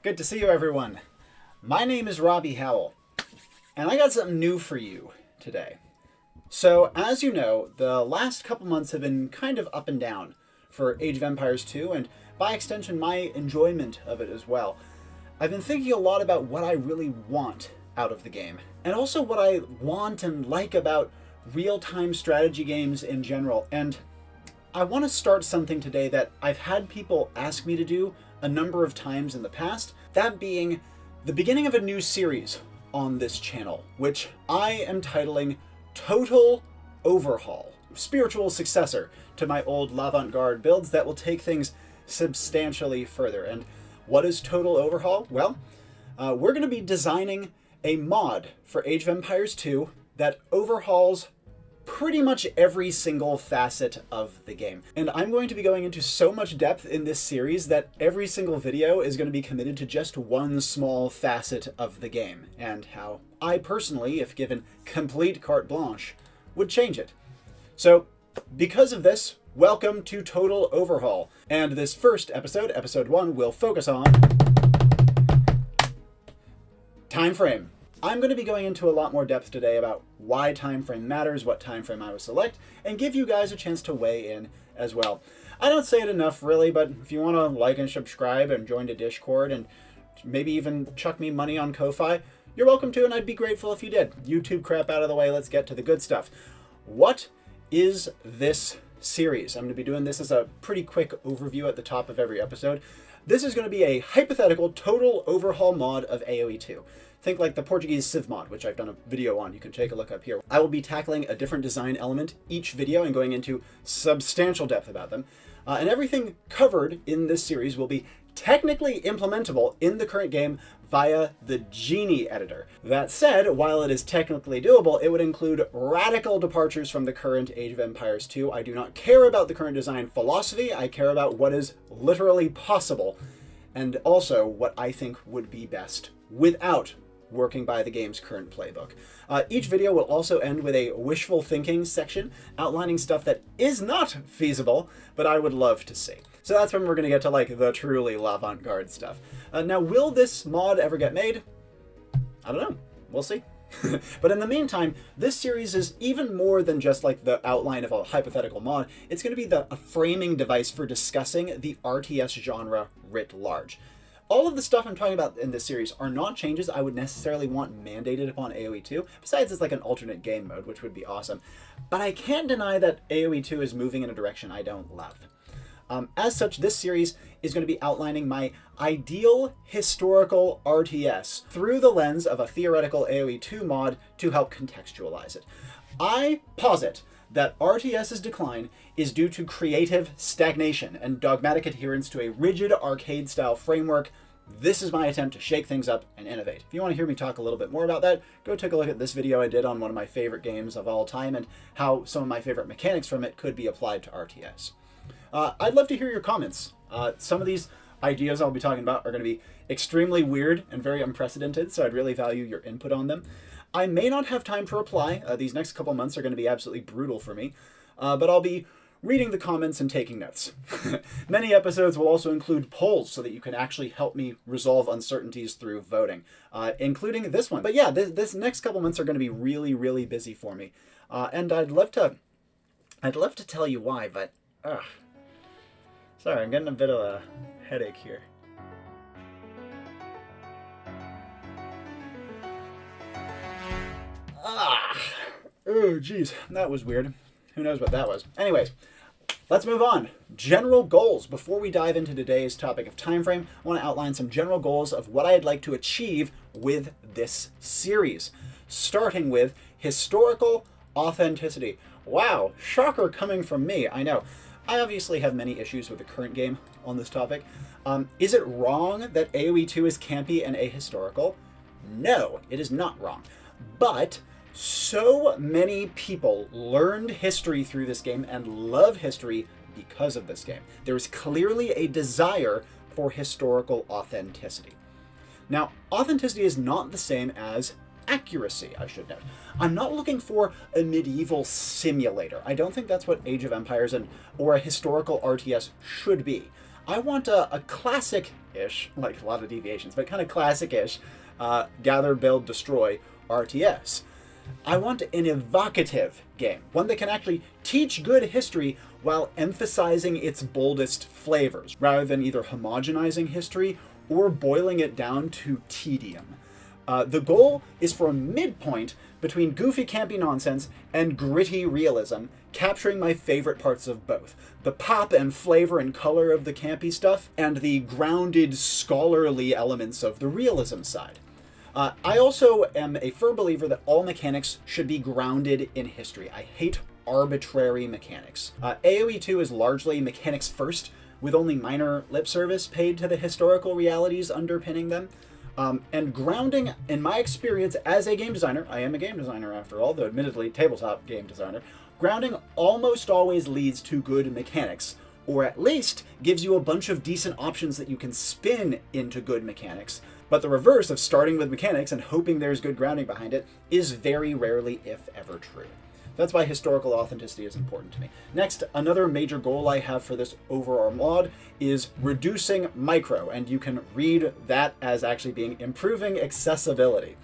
Good to see you, everyone. My name is Robbie Howell, and I got something new for you today. So, as you know, the last couple months have been kind of up and down for Age of Empires 2, and by extension, my enjoyment of it as well. I've been thinking a lot about what I really want out of the game, and also what I want and like about real-time strategy games in general. And I want to start something today that I've had people ask me to do a number of times in the past, that being the beginning of a new series on this channel, which I am titling Total Overhaul, spiritual successor to my old L'Avant-Garde builds that will take things substantially further. And what is Total Overhaul? Well, we're going to be designing a mod for Age of Empires 2 that overhauls pretty much every single facet of the game. And I'm going to be going into so much depth in this series that every single video is going to be committed to just one small facet of the game, and how I personally, if given complete carte blanche, would change it. So, because of this, welcome to Total Overhaul. And this first episode, episode 1, will focus on Timeframe. I'm going to be going into a lot more depth today about why Timeframe matters, what Timeframe I would select, and give you guys a chance to weigh in as well. I don't say it enough, really, but if you want to like and subscribe and join the Discord and maybe even chuck me money on Ko-Fi, you're welcome to, and I'd be grateful if you did. YouTube crap out of the way, let's get to the good stuff. What is this series? I'm going to be doing this as a pretty quick overview at the top of every episode. This is going to be a hypothetical total overhaul mod of AoE2. Think like the Portuguese Civ mod, which I've done a video on. You can take a look up here. I will be tackling a different design element each video and going into substantial depth about them. And everything covered in this series will be technically implementable in the current game via the Genie editor. That said, while it is technically doable, it would include radical departures from the current Age of Empires 2. I do not care about the current design philosophy. I care about what is literally possible, and also what I think would be best without working by the game's current playbook. Each video will also end with a wishful thinking section outlining stuff that is not feasible, but I would love to see. So that's when we're going to get to like the truly L'Avant-Garde stuff. Now, will this mod ever get made? I don't know. We'll see. But in the meantime, this series is even more than just like the outline of a hypothetical mod. It's going to be a framing device for discussing the RTS genre writ large. All of the stuff I'm talking about in this series are not changes I would necessarily want mandated upon AoE2, besides it's like an alternate game mode, which would be awesome. But I can't deny that AoE2 is moving in a direction I don't love. As such, this series is going to be outlining my ideal historical RTS through the lens of a theoretical AoE2 mod to help contextualize it. I posit that RTS's decline is due to creative stagnation and dogmatic adherence to a rigid arcade-style framework. This is my attempt to shake things up and innovate. If you want to hear me talk a little bit more about that, go take a look at this video I did on one of my favorite games of all time and how some of my favorite mechanics from it could be applied to RTS. I'd love to hear your comments. Some of these ideas I'll be talking about are going to be extremely weird and very unprecedented, so I'd really value your input on them. I may not have time to reply. These next couple months are going to be absolutely brutal for me, but I'll be reading the comments and taking notes. Many episodes will also include polls so that you can actually help me resolve uncertainties through voting, including this one. But yeah, this next couple months are going to be really, really busy for me, and I'd love to tell you why, but sorry, I'm getting a bit of a headache here. Oh, geez, that was weird. Who knows what that was? Anyways, let's move on. General goals. Before we dive into today's topic of Timeframe, I want to outline some general goals of what I'd like to achieve with this series. Starting with historical authenticity. Wow, shocker coming from me, I know. I obviously have many issues with the current game on this topic. Is it wrong that AoE2 is campy and ahistorical? No, it is not wrong. But so many people learned history through this game and love history because of this game. There is clearly a desire for historical authenticity. Now, authenticity is not the same as accuracy, I should note. I'm not looking for a medieval simulator. I don't think that's what Age of Empires or a historical RTS should be. I want a classic-ish, like a lot of deviations, but kind of classic-ish gather, build, destroy RTS. I want an evocative game, one that can actually teach good history while emphasizing its boldest flavors, rather than either homogenizing history or boiling it down to tedium. The goal is for a midpoint between goofy, campy nonsense and gritty realism, capturing my favorite parts of both. The pop and flavor and color of the campy stuff, and the grounded, scholarly elements of the realism side. I also am a firm believer that all mechanics should be grounded in history. I hate arbitrary mechanics. AoE2 is largely mechanics first, with only minor lip service paid to the historical realities underpinning them. And grounding, in my experience as a game designer, I am a game designer after all, though admittedly tabletop game designer, grounding almost always leads to good mechanics, or at least gives you a bunch of decent options that you can spin into good mechanics. But the reverse of starting with mechanics and hoping there's good grounding behind it is very rarely, if ever, true. That's why historical authenticity is important to me. Next, another major goal I have for this overall mod is reducing micro, and you can read that as actually being improving accessibility.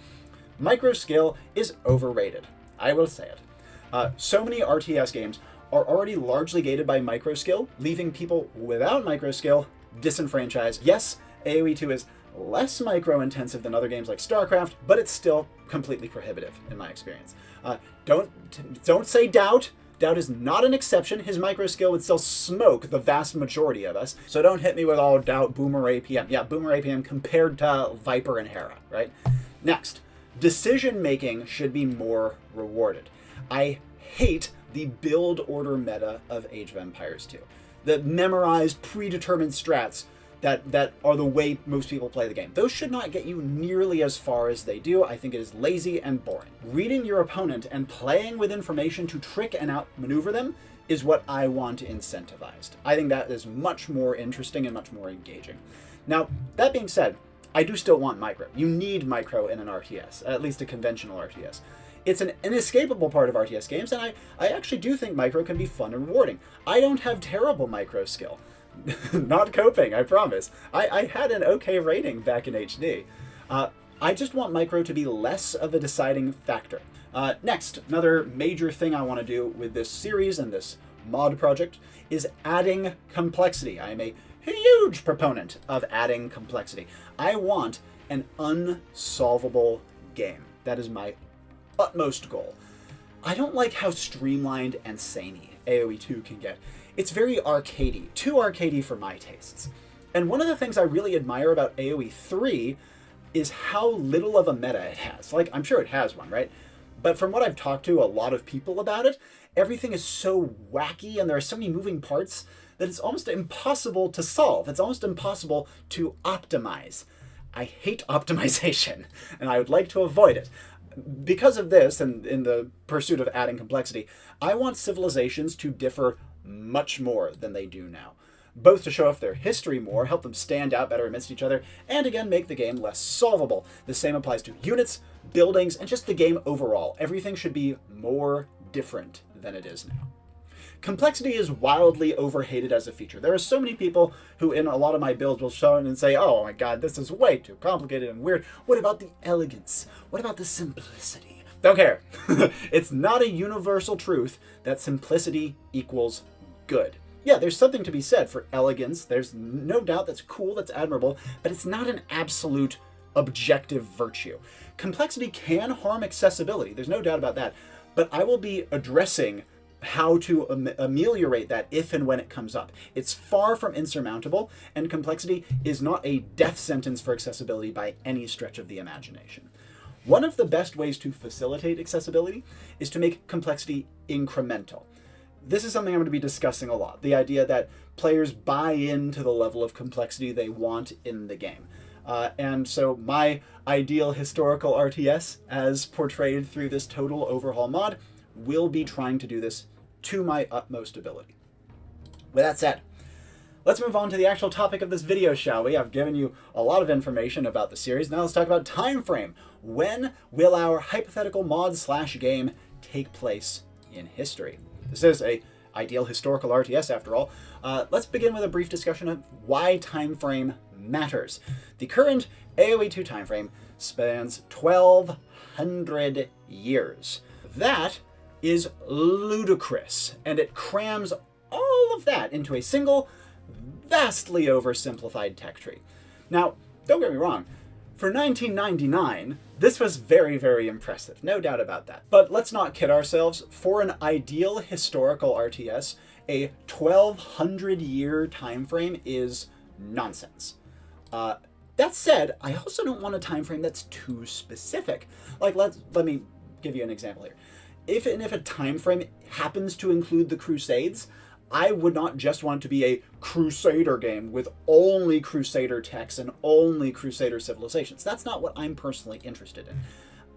Micro skill is overrated. I will say it. So many RTS games are already largely gated by micro skill, leaving people without micro skill disenfranchised. Yes, AoE2 is less micro-intensive than other games like StarCraft, but it's still completely prohibitive in my experience. Don't say Doubt. Doubt is not an exception. His micro skill would still smoke the vast majority of us. So don't hit me with all Doubt, Boomer APM. Yeah, Boomer APM compared to Viper and Hera, right? Next, decision-making should be more rewarded. I hate the build order meta of Age of Empires 2. The memorized, predetermined strats that are the way most people play the game. Those should not get you nearly as far as they do. I think it is lazy and boring. Reading your opponent and playing with information to trick and outmaneuver them is what I want incentivized. I think that is much more interesting and much more engaging. Now, that being said, I do still want micro. You need micro in an RTS, at least a conventional RTS. It's an inescapable part of RTS games, and I actually do think micro can be fun and rewarding. I don't have terrible micro skill. Not coping, I promise. I had an okay rating back in HD. I just want micro to be less of a deciding factor. Next, another major thing I want to do with this series and this mod project is adding complexity. I am a huge proponent of adding complexity. I want an unsolvable game. That is my utmost goal. I don't like how streamlined and samey AoE2 can get. It's very arcadey, too arcadey for my tastes. And one of the things I really admire about AoE3 is how little of a meta it has. Like, I'm sure it has one, right? But from what I've talked to a lot of people about it, everything is so wacky and there are so many moving parts that it's almost impossible to solve. It's almost impossible to optimize. I hate optimization, and I would like to avoid it. Because of this, and in the pursuit of adding complexity, I want civilizations to differ much more than they do now, both to show off their history more, help them stand out better amidst each other, and again make the game less solvable. The same applies to units, buildings, and just the game overall. Everything should be more different than it is now. Complexity is wildly overhated as a feature. There are so many people who in a lot of my builds will show in and say, oh my god, this is way too complicated and weird. What about the elegance? What about the simplicity? Don't care. It's not a universal truth that simplicity equals good. Yeah, there's something to be said for elegance. There's no doubt that's cool, that's admirable, but it's not an absolute objective virtue. Complexity can harm accessibility. There's no doubt about that. But I will be addressing how to ameliorate that if and when it comes up. It's far from insurmountable, and complexity is not a death sentence for accessibility by any stretch of the imagination. One of the best ways to facilitate accessibility is to make complexity incremental. This is something I'm going to be discussing a lot, the idea that players buy into the level of complexity they want in the game. And so my ideal historical RTS, as portrayed through this total overhaul mod, will be trying to do this to my utmost ability. With that said, let's move on to the actual topic of this video, shall we? I've given you a lot of information about the series. Now let's talk about Timeframe. When will our hypothetical mod/game take place in history? This is a ideal historical RTS after all, let's begin with a brief discussion of why time frame matters. The current AoE2 time frame spans 1,200 years. That is ludicrous, and it crams all of that into a single, vastly oversimplified tech tree. Now, don't get me wrong, for 1999, this was very, very impressive, no doubt about that. But let's not kid ourselves, for an ideal historical RTS, a 1,200-year time frame is nonsense. That said, I also don't want a time frame that's too specific. Like, let me give you an example here. If a time frame happens to include the Crusades, I would not just want it to be a Crusader game with only Crusader techs and only Crusader civilizations. That's not what I'm personally interested in.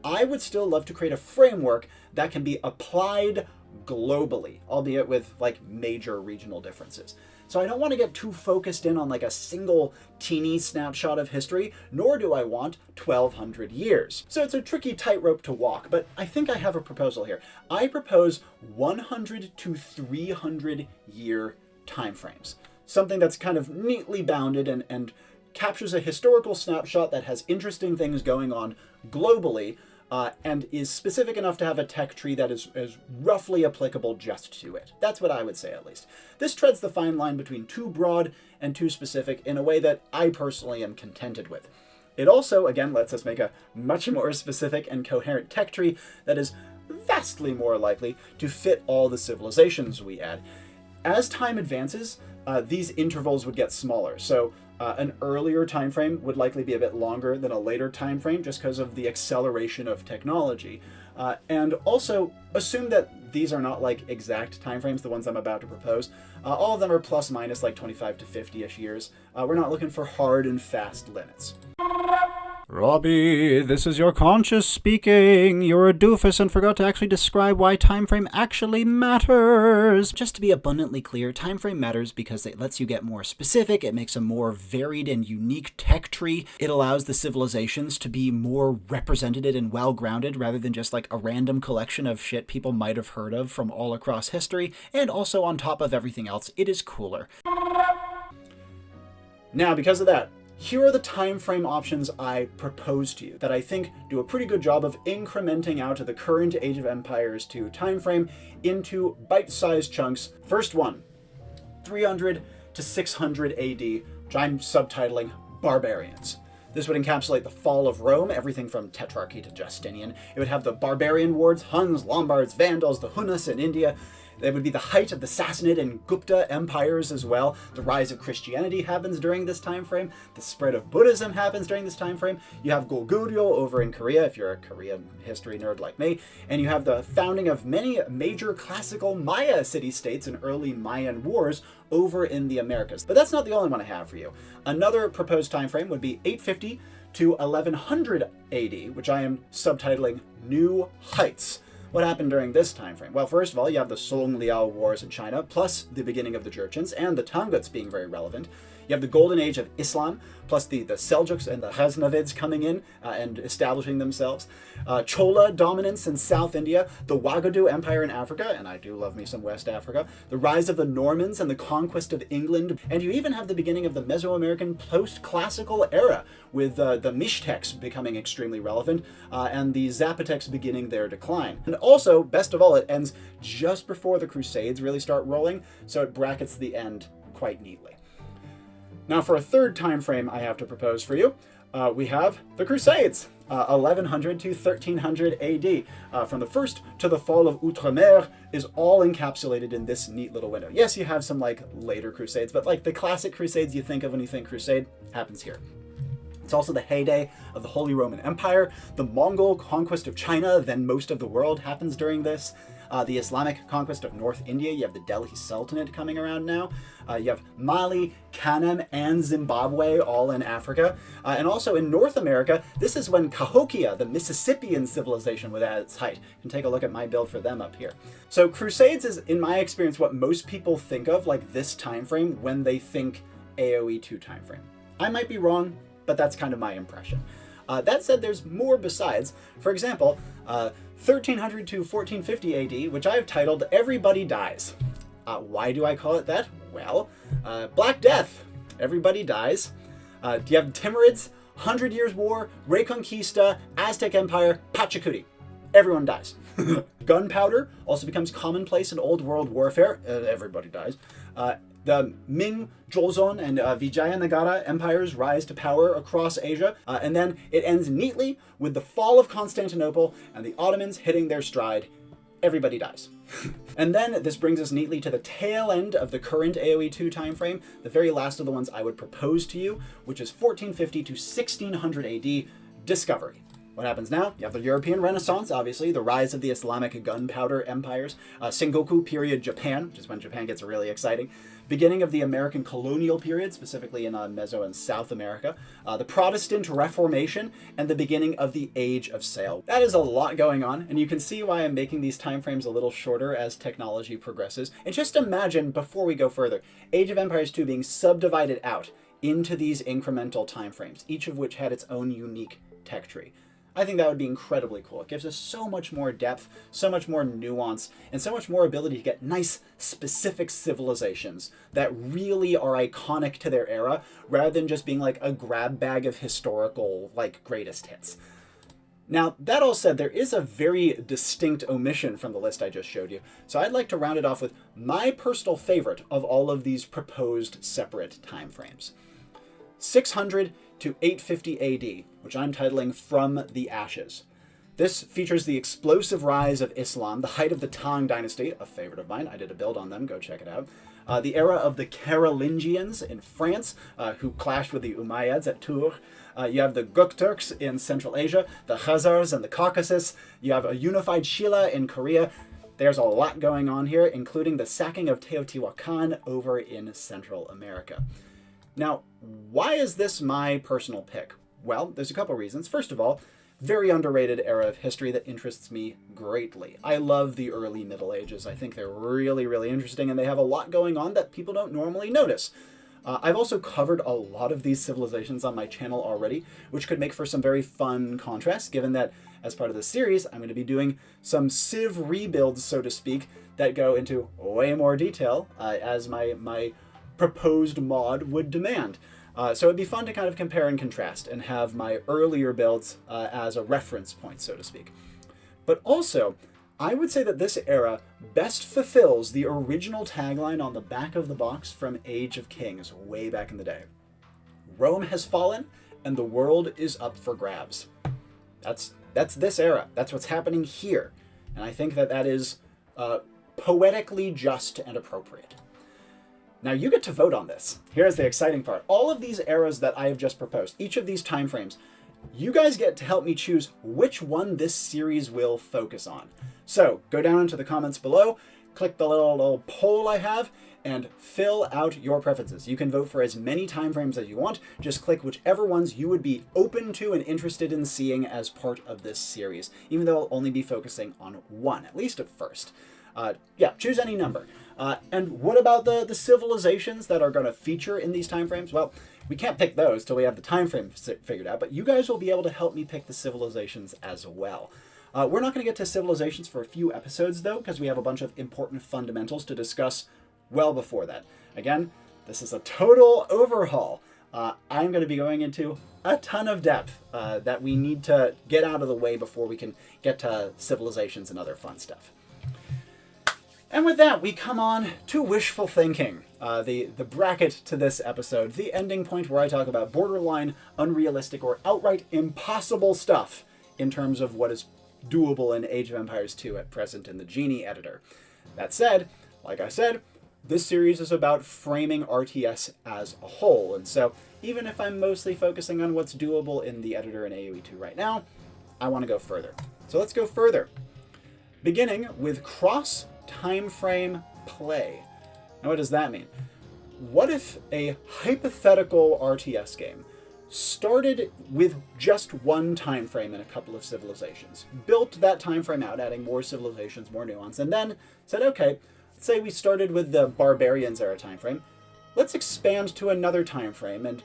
I would still love to create a framework that can be applied globally, albeit with like major regional differences. So I don't want to get too focused in on like a single teeny snapshot of history, nor do I want 1,200 years. So it's a tricky tightrope to walk, but I think I have a proposal here. I propose 100 to 300 year timeframes. Something that's kind of neatly bounded and captures a historical snapshot that has interesting things going on globally, and is specific enough to have a tech tree that is roughly applicable just to it. That's what I would say, at least. This treads the fine line between too broad and too specific in a way that I personally am contented with. It also, again, lets us make a much more specific and coherent tech tree that is vastly more likely to fit all the civilizations we add. As time advances, these intervals would get smaller. So an earlier time frame would likely be a bit longer than a later time frame just because of the acceleration of technology. And also assume that these are not like exact time frames, the ones I'm about to propose. All of them are plus minus like 25 to 50-ish years. We're not looking for hard and fast limits. Robbie, this is your conscious speaking. You're a doofus and forgot to actually describe why time frame actually matters. Just to be abundantly clear, time frame matters because it lets you get more specific, it makes a more varied and unique tech tree, it allows the civilizations to be more represented and well-grounded rather than just like a random collection of shit people might have heard of from all across history, and also on top of everything else, it is cooler. Now, because of that, here are the time frame options I propose to you that I think do a pretty good job of incrementing out of the current Age of Empires 2 time frame into bite-sized chunks. First one, 300 to 600 AD, which I'm subtitling Barbarians. This would encapsulate the fall of Rome, everything from Tetrarchy to Justinian. It would have the barbarian wars, Huns, Lombards, Vandals, the Hunnas in India. It would be the height of the Sassanid and Gupta empires as well. The rise of Christianity happens during this time frame. The spread of Buddhism happens during this time frame. You have Goguryeo over in Korea, if you're a Korean history nerd like me. And you have the founding of many major classical Maya city-states and early Mayan wars over in the Americas. But that's not the only one I have for you. Another proposed time frame would be 850 to 1100 AD, which I am subtitling New Heights. What happened during this time frame? Well, first of all, you have the Song-Liao Wars in China, plus the beginning of the Jurchens, and the Tanguts being very relevant. You have the Golden Age of Islam, plus the Seljuks and the Ghaznavids coming in and establishing themselves. Chola dominance in South India, the Wagadu Empire in Africa, and I do love me some West Africa, the rise of the Normans and the conquest of England, and you even have the beginning of the Mesoamerican post-classical era, with the Mixtecs becoming extremely relevant, and the Zapotecs beginning their decline. And also, best of all, it ends just before the Crusades really start rolling, so it brackets the end quite neatly. Now, for a third time frame I have to propose for you, we have the Crusades, 1100 to 1300 AD. From the first to the fall of Outremer is all encapsulated in this neat little window. Yes, you have some like later Crusades, but like the classic Crusades you think of when you think Crusade happens here. It's also the heyday of the Holy Roman Empire. The Mongol conquest of China, then most of the world, happens during this. The Islamic conquest of North India, you have the Delhi Sultanate coming around now. You have Mali, Kanem, and Zimbabwe all in Africa. And also in North America, this is when Cahokia, the Mississippian civilization, was at its height. You can take a look at my build for them up here. So Crusades is, in my experience, what most people think of like this time frame when they think AoE2 time frame. I might be wrong, but that's kind of my impression. That said, there's more besides. For example, 1300 to 1450 AD, which I've titled Everybody Dies. Why do I call it that? Well, Black Death. Everybody dies. You have Timurids, 100 Years War, Reconquista, Aztec Empire, Pachacuti. Everyone dies. Gunpowder also becomes commonplace in Old World warfare. Everybody dies. The Ming, Joseon, and Vijayanagara empires rise to power across Asia, and then it ends neatly with the fall of Constantinople and the Ottomans hitting their stride. Everybody dies. And then this brings us neatly to the tail end of the current AoE2 timeframe, the very last of the ones I would propose to you, which is 1450 to 1600 AD, Discovery. What happens now? You have the European Renaissance, obviously, the rise of the Islamic gunpowder empires, Sengoku period Japan, which is when Japan gets really exciting, beginning of the American colonial period, specifically in Meso and South America, the Protestant Reformation, and the beginning of the Age of Sail. That is a lot going on, and you can see why I'm making these time frames a little shorter as technology progresses. And just imagine, before we go further, Age of Empires 2 being subdivided out into these incremental time frames, each of which had its own unique tech tree. I think that would be incredibly cool. It gives us so much more depth, so much more nuance, and so much more ability to get nice, specific civilizations that really are iconic to their era, rather than just being like a grab bag of historical, like, greatest hits. Now, that all said, there is a very distinct omission from the list I just showed you, so I'd like to round it off with my personal favorite of all of these proposed separate time frames. 600 to 850 AD, which I'm titling From the Ashes. This features the explosive rise of Islam, the height of the Tang dynasty, a favorite of mine. I did a build on them, go check it out. The era of the Carolingians in France, who clashed with the Umayyads at Tours. You have the Gokturks in Central Asia, the Khazars in the Caucasus. You have a unified Shilla in Korea. There's a lot going on here, including the sacking of Teotihuacan over in Central America. Now, why is this my personal pick? Well, there's a couple reasons. First of all, very underrated era of history that interests me greatly. I love the early Middle Ages. I think they're really, really interesting, and they have a lot going on that people don't normally notice. I've also covered a lot of these civilizations on my channel already, which could make for some very fun contrasts, given that as part of this series, I'm going to be doing some civ rebuilds, so to speak, that go into way more detail, as my proposed mod would demand. So it'd be fun to kind of compare and contrast and have my earlier builds as a reference point, so to speak. But also, I would say that this era best fulfills the original tagline on the back of the box from Age of Kings way back in the day. Rome has fallen and the world is up for grabs. That's this era. That's what's happening here. And I think that that is poetically just and appropriate. Now you get to vote on this. Here's the exciting part. All of these eras that I have just proposed, each of these time frames, you guys get to help me choose which one this series will focus on. So go down into the comments below, click the little poll I have, and fill out your preferences. You can vote for as many time frames as you want. Just click whichever ones you would be open to and interested in seeing as part of this series, even though I'll only be focusing on one, at least at first. Yeah, choose any number. And what about the civilizations that are going to feature in these time frames? Well, we can't pick those till we have the time frame figured out, but you guys will be able to help me pick the civilizations as well. We're not going to get to civilizations for a few episodes, though, because we have a bunch of important fundamentals to discuss well before that. Again, this is a total overhaul. I'm going to be going into a ton of depth that we need to get out of the way before we can get to civilizations and other fun stuff. And with that, we come on to Wishful Thinking, the bracket to this episode, the ending point where I talk about borderline, unrealistic, or outright impossible stuff in terms of what is doable in Age of Empires 2 at present in the Genie editor. That said, like I said, this series is about framing RTS as a whole, and so even if I'm mostly focusing on what's doable in the editor in AoE2 right now, I want to go further. So let's go further. Beginning with cross-time frame play. Now what does that mean? What if a hypothetical RTS game started with just one time frame in a couple of civilizations, built that time frame out, adding more civilizations, more nuance, and then said, okay, let's say we started with the Barbarians era time frame, let's expand to another time frame, and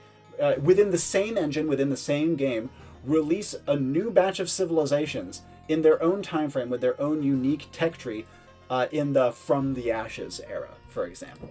within the same engine, within the same game, release a new batch of civilizations in their own time frame with their own unique tech tree in the From the Ashes era, for example.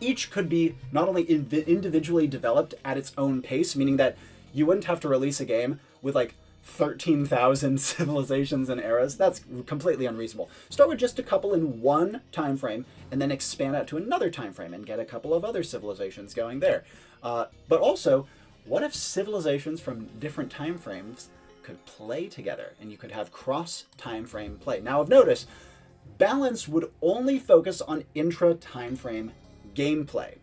Each could be not only individually developed at its own pace, meaning that you wouldn't have to release a game with like 13,000 civilizations and eras. That's completely unreasonable. Start with just a couple in one time frame and then expand out to another time frame and get a couple of other civilizations going there. But also, what if civilizations from different time frames could play together and you could have cross time frame play? Now, of notice, balance would only focus on intra time frame gameplay.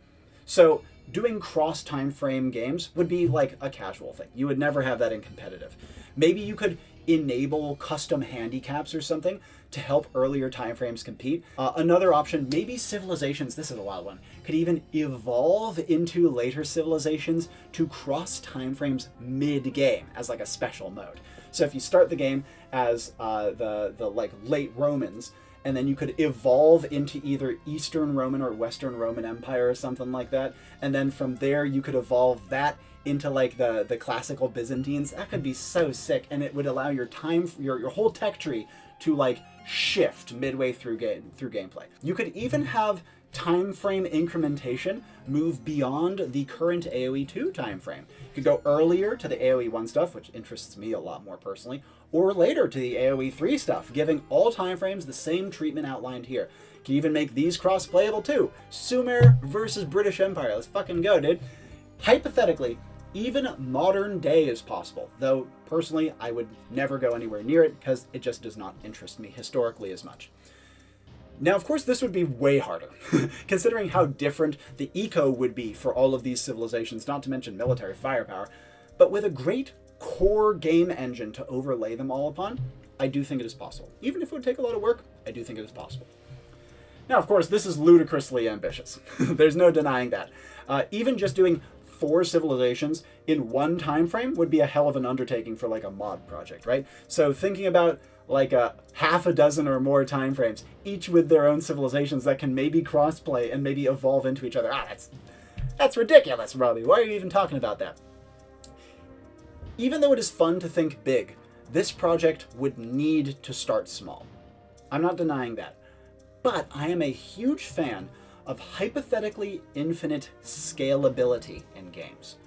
So doing cross time frame games would be like a casual thing. You would never have that in competitive. Maybe you could enable custom handicaps or something to help earlier time frames compete. Another option, maybe civilizations, this is a wild one, could even evolve into later civilizations to cross time frames mid-game as like a special mode. So if you start the game as the like late Romans, and then you could evolve into either Eastern Roman or Western Roman Empire or something like that. And then from there, you could evolve that into like the classical Byzantines. That could be so sick, and it would allow your whole tech tree to like shift midway through gameplay. You could even have time frame incrementation move beyond the current AoE2 time frame. You could go earlier to the AoE1 stuff, which interests me a lot more personally, or later to the AoE3 stuff, giving all time frames the same treatment outlined here. You can even make these cross-playable too. Sumer versus British Empire. Let's fucking go, dude. Hypothetically, even modern day is possible, though personally I would never go anywhere near it because it just does not interest me historically as much. Now, of course, this would be way harder, considering how different the eco would be for all of these civilizations, not to mention military firepower. But with a great core game engine to overlay them all upon, I do think it is possible. Even if it would take a lot of work, I do think it is possible. Now, of course, this is ludicrously ambitious. There's no denying that. Even just doing 4 civilizations in one time frame would be a hell of an undertaking for like a mod project, right? So thinking about like a half a dozen or more time frames, each with their own civilizations that can maybe crossplay and maybe evolve into each other. That's ridiculous, Robbie. Why are you even talking about that? Even though it is fun to think big, this project would need to start small. I'm not denying that. But I am a huge fan of hypothetically infinite scalability in games.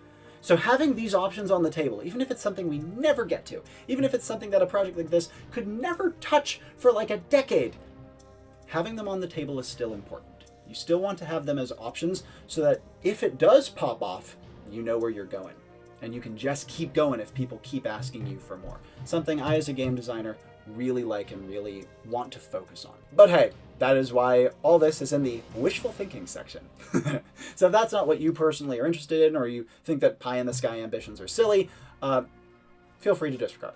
So having these options on the table, even if it's something we never get to, even if it's something that a project like this could never touch for like a decade, having them on the table is still important. You still want to have them as options so that if it does pop off, you know where you're going. And you can just keep going if people keep asking you for more. Something I, as a game designer, really like and really want to focus on. But hey, that is why all this is in the wishful thinking section. So if that's not what you personally are interested in, or you think that pie-in-the-sky ambitions are silly, feel free to disregard.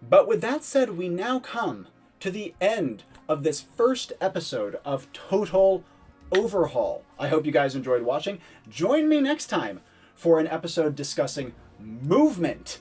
But with that said, we now come to the end of this first episode of Total Overhaul. I hope you guys enjoyed watching. Join me next time for an episode discussing movement,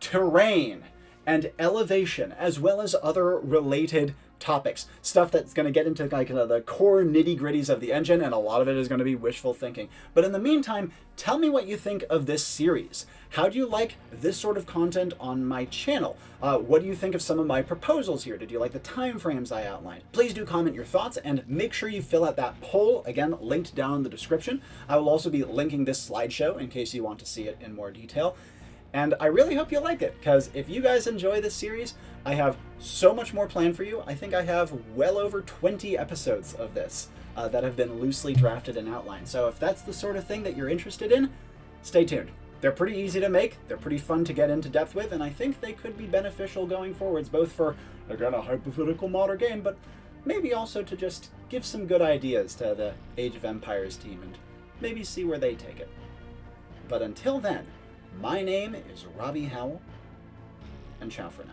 terrain, and elevation, as well as other related topics. Stuff that's going to get into like the core nitty-gritties of the engine, and a lot of it is going to be wishful thinking. But in the meantime, tell me what you think of this series. How do you like this sort of content on my channel? What do you think of some of my proposals here? Did you like the time frames I outlined? Please do comment your thoughts, and make sure you fill out that poll, again, linked down in the description. I will also be linking this slideshow in case you want to see it in more detail. And I really hope you like it, because if you guys enjoy this series, I have so much more planned for you. I think I have well over 20 episodes of this that have been loosely drafted and outlined. So if that's the sort of thing that you're interested in, stay tuned. They're pretty easy to make, they're pretty fun to get into depth with, and I think they could be beneficial going forwards, both for, again, a hypothetical modern game, but maybe also to just give some good ideas to the Age of Empires team and maybe see where they take it. But until then, my name is Robbie Howell, and ciao for now.